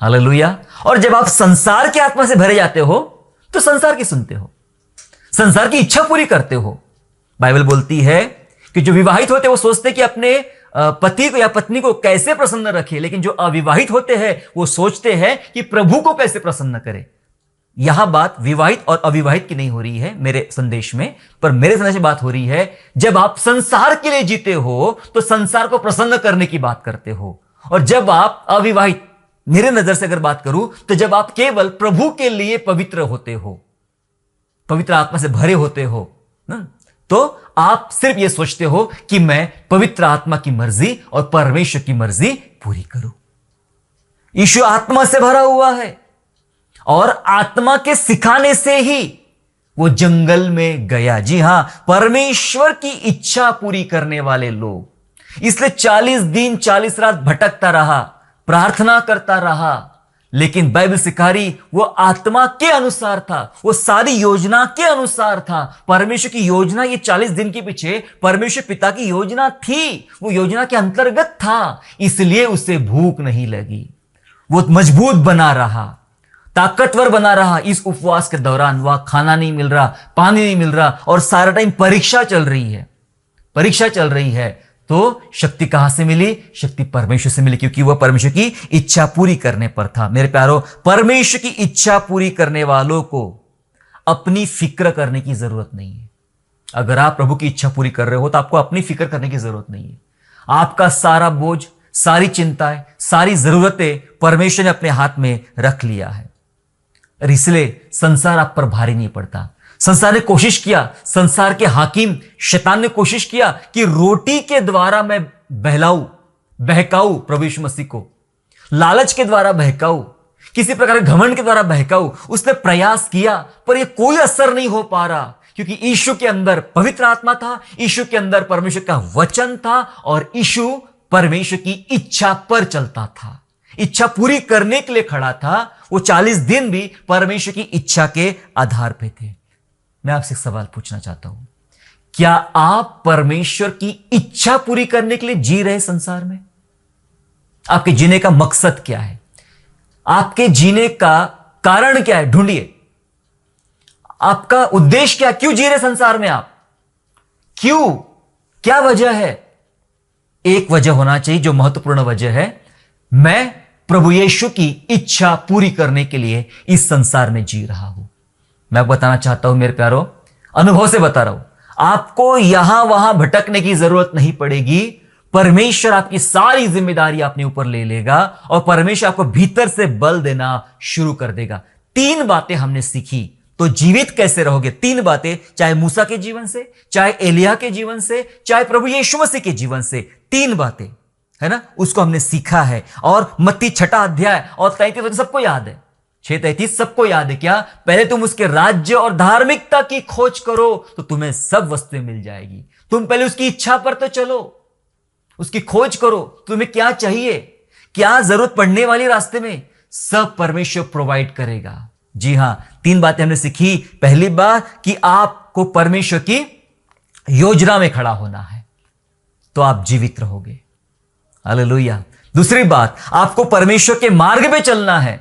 S1: हालेलुया। और जब आप संसार की आत्मा से भरे जाते हो तो संसार की सुनते हो, संसार की इच्छा पूरी करते हो। बाइबल बोलती है कि जो विवाहित होते हैं वो सोचते हैं कि अपने पति को या पत्नी को कैसे प्रसन्न रखे, लेकिन जो अविवाहित होते हैं वो सोचते हैं कि प्रभु को कैसे प्रसन्न करे। यहां बात विवाहित और अविवाहित की नहीं हो रही है मेरे संदेश में, पर मेरे संदेश में बात हो रही है जब आप संसार के लिए जीते हो तो संसार को प्रसन्न करने की बात करते हो। और जब आप अविवाहित, मेरे नजर से अगर बात करूं तो जब आप केवल प्रभु के लिए पवित्र होते हो, पवित्र आत्मा से भरे होते हो ना, तो आप सिर्फ यह सोचते हो कि मैं पवित्र आत्मा की मर्जी और परमेश्वर की मर्जी पूरी करूं। यीशु आत्मा से भरा हुआ है और आत्मा के सिखाने से ही वो जंगल में गया। जी हां, परमेश्वर की इच्छा पूरी करने वाले लोग। इसलिए 40 दिन 40 रात भटकता रहा, प्रार्थना करता रहा, लेकिन बाइबल सिखा रही वो आत्मा के अनुसार था, वो सारी योजना के अनुसार था। परमेश्वर की योजना ये 40 दिन के पीछे परमेश्वर पिता की योजना थी, वो योजना के अंतर्गत था, इसलिए उसे भूख नहीं लगी। वो मजबूत बना रहा, ताकतवर बना रहा। इस उपवास के दौरान वह खाना नहीं मिल रहा, पानी नहीं मिल रहा, और सारा टाइम परीक्षा चल रही है। तो शक्ति कहां से मिली? शक्ति परमेश्वर से मिली, क्योंकि वह परमेश्वर की इच्छा पूरी करने पर था। मेरे प्यारो, परमेश्वर की इच्छा पूरी करने वालों को अपनी फिक्र करने की जरूरत नहीं है। अगर आप प्रभु की इच्छा पूरी कर रहे हो तो आपको अपनी फिक्र करने की जरूरत नहीं है। आपका सारा बोझ, सारी चिंताएं, सारी जरूरतें परमेश्वर ने अपने हाथ में रख लिया है, और इसलिए संसार आप पर भारी नहीं पड़ता। संसार ने कोशिश किया, संसार के हाकिम शैतान ने कोशिश किया कि रोटी के द्वारा मैं बहकाऊं प्रभु यीशु मसीह को, लालच के द्वारा बहकाऊं, किसी प्रकार के घमंड के द्वारा बहकाऊं। उसने प्रयास किया पर यह कोई असर नहीं हो पा रहा, क्योंकि यीशु के अंदर पवित्र आत्मा था, यीशु के अंदर परमेश्वर का वचन था, और यीशु परमेश्वर की इच्छा पर चलता था, इच्छा पूरी करने के लिए खड़ा था। वो 40 दिन भी परमेश्वर की इच्छा के आधार पे थे। मैं आपसे एक सवाल पूछना चाहता हूं, क्या आप परमेश्वर की इच्छा पूरी करने के लिए जी रहे संसार में? आपके जीने का मकसद क्या है? आपके जीने का कारण क्या है? ढूंढिए। आपका उद्देश्य क्या, क्यों जी रहे संसार में आप, क्यों, क्या वजह है? एक वजह होना चाहिए जो महत्वपूर्ण वजह है, मैं प्रभु यीशु की इच्छा पूरी करने के लिए इस संसार में जी रहा हूं। मैं बताना चाहता हूं मेरे प्यारो, अनुभव से बता रहा हूं, आपको यहां वहां भटकने की जरूरत नहीं पड़ेगी। परमेश्वर आपकी सारी जिम्मेदारी अपने ऊपर ले लेगा और परमेश्वर आपको भीतर से बल देना शुरू कर देगा। 3 बातें हमने सीखी, तो जीवित कैसे रहोगे? 3 बातें, चाहे मूसा के जीवन से, चाहे एलिया के जीवन से, चाहे प्रभु यीशु मसीह के जीवन से, 3 बातें है ना, उसको हमने सीखा है। और मत्ती 6 अध्याय और 33 सबको याद है, 6:33 सबको याद है क्या? पहले तुम उसके राज्य और धार्मिकता की खोज करो तो तुम्हें सब वस्तुएं मिल जाएगी। तुम पहले उसकी इच्छा पर तो चलो, उसकी खोज करो, तुम्हें क्या चाहिए, क्या जरूरत पड़ने वाली रास्ते में, सब परमेश्वर प्रोवाइड करेगा। जी हां, 3 बातें हमने सीखी। पहली बात कि आपको परमेश्वर की योजना में खड़ा होना है तो आप जीवित रहोगे, हालेलुया। दूसरी बात, आपको परमेश्वर के मार्ग पे चलना है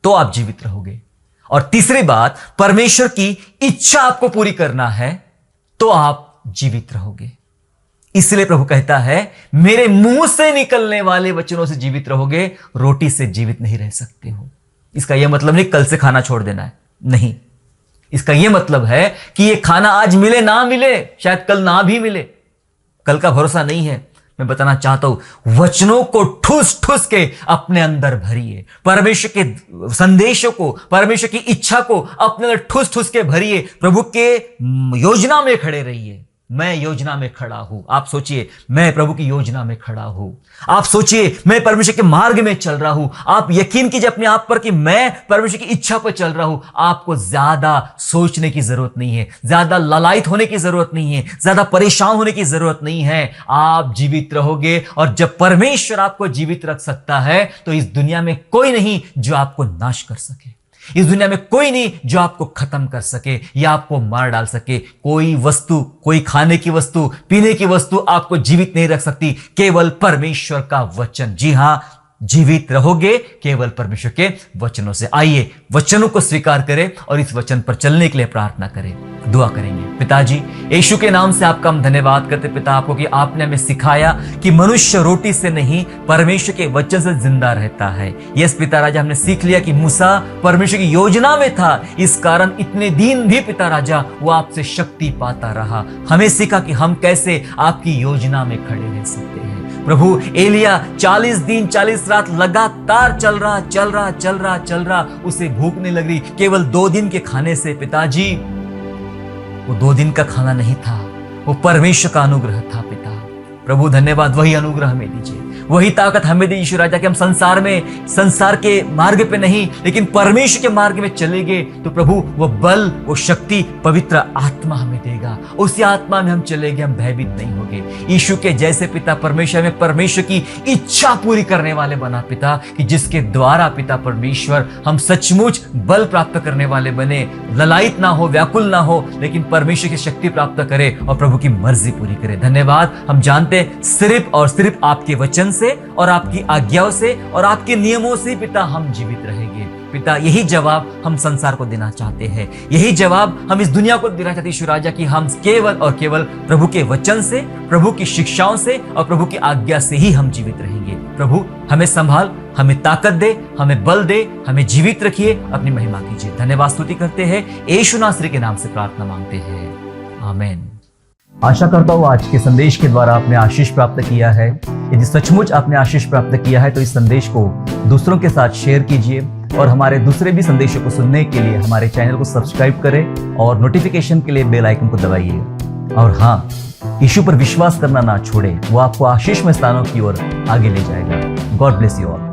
S1: तो आप जीवित रहोगे। और तीसरी बात, परमेश्वर की इच्छा आपको पूरी करना है तो आप जीवित रहोगे। इसलिए प्रभु कहता है, मेरे मुंह से निकलने वाले वचनों से जीवित रहोगे, रोटी से जीवित नहीं रह सकते हो। इसका यह मतलब नहीं कल से खाना छोड़ देना है, नहीं। इसका यह मतलब है कि यह खाना आज मिले ना मिले, शायद कल ना भी मिले, कल का भरोसा नहीं है। मैं बताना चाहता हूं, वचनों को ठूस ठूस के अपने अंदर भरिए, परमेश्वर के संदेशों को, परमेश्वर की इच्छा को अपने अंदर ठूस ठूस के भरिए, प्रभु के योजना में खड़े रहिए। मैं योजना में खड़ा हूं। आप सोचिए, मैं प्रभु की योजना में खड़ा हूं। आप सोचिए, मैं परमेश्वर के मार्ग में चल रहा हूं। आप यकीन कीजिए अपने आप पर कि मैं परमेश्वर की इच्छा पर चल रहा हूं। आपको ज्यादा सोचने की जरूरत नहीं है, ज्यादा ललायत होने की जरूरत नहीं है, ज्यादा परेशान होने की जरूरत नहीं है। आप जीवित रहोगे, और जब परमेश्वर आपको जीवित रख सकता है तो इस दुनिया में कोई नहीं जो आपको नाश कर सके। इस दुनिया में कोई नहीं जो आपको खत्म कर सके या आपको मार डाल सके। कोई वस्तु, कोई खाने की वस्तु, पीने की वस्तु आपको जीवित नहीं रख सकती, केवल परमेश्वर का वचन। जी हां, जीवित रहोगे केवल परमेश्वर के वचनों से। आइए वचनों को स्वीकार करें और इस वचन पर चलने के लिए प्रार्थना करें, दुआ करेंगे। पिताजी, यीशु के नाम से आपका हम धन्यवाद करते पिता, आपको कि आपने हमें सिखाया कि मनुष्य रोटी से नहीं परमेश्वर के वचन से जिंदा रहता है। यस पिता राजा, हमने सीख लिया कि मूसा परमेश्वर की योजना में था, इस कारण इतने दिन भी पिता राजा वो आपसे शक्ति पाता रहा। हमें सीखा कि हम कैसे आपकी योजना में खड़े रह सकते हैं। प्रभु, एलिया 40 दिन 40 रात लगातार चल रहा, उसे भूख नहीं लग रही, केवल 2 दिन के खाने से। पिताजी, वो 2 दिन का खाना नहीं था, वो परमेश्वर का अनुग्रह था। पिता प्रभु धन्यवाद, वही अनुग्रह हमें दीजिए, वही ताकत हमें दीजिए ईश्वर राजा, कि हम संसार के मार्ग पे नहीं लेकिन परमेश्वर के मार्ग में चलेंगे तो प्रभु वो बल, वो शक्ति, पवित्र आत्मा हमें देगा। उसी आत्मा में हम चलेंगे, हम भयभीत नहीं होंगे। यीशु के जैसे पिता परमेश्वर में परमेश्वर की इच्छा पूरी करने वाले बना पिता, कि जिसके द्वारा पिता परमेश्वर हम सचमुच बल प्राप्त करने वाले बने, ललायत ना हो, व्याकुल ना हो, लेकिन परमेश्वर की शक्ति प्राप्त करे और प्रभु की मर्जी पूरी करे। धन्यवाद, हम जानते सिर्फ और सिर्फ आपके वचन से और आपकी आज्ञाओं से और आपके नियमों से पिता हम जीवित रहेंगे। पिता, यही जवाब हम संसार को देना चाहते हैं, यही जवाब हम इस दुनिया को देना चाहते हैं ईश्वर राजा, कि हम केवल और केवल प्रभु के वचन से, प्रभु की शिक्षाओं से और प्रभु की आज्ञा से ही हम जीवित रहेंगे। प्रभु, हमें संभाल, हमें ताकत दे, हमें बल दे, हमें जीवित रखिए, अपनी महिमा कीजिए। धन्यवाद स्तुति करते हैं, यीशु नासरी के नाम से प्रार्थना मांगते हैं, आमीन। आशा करता हूँ आज के संदेश के द्वारा आपने आशीष प्राप्त किया है। यदि सचमुच आपने आशीष प्राप्त किया है तो इस संदेश को दूसरों के साथ शेयर कीजिए, और हमारे दूसरे भी संदेशों को सुनने के लिए हमारे चैनल को सब्सक्राइब करें और नोटिफिकेशन के लिए बेल आइकन को दबाइए। और हाँ, यीशु पर विश्वास करना ना छोड़ें, वो आपको आशीषमय स्थानों की ओर आगे ले जाएगा। God bless you all.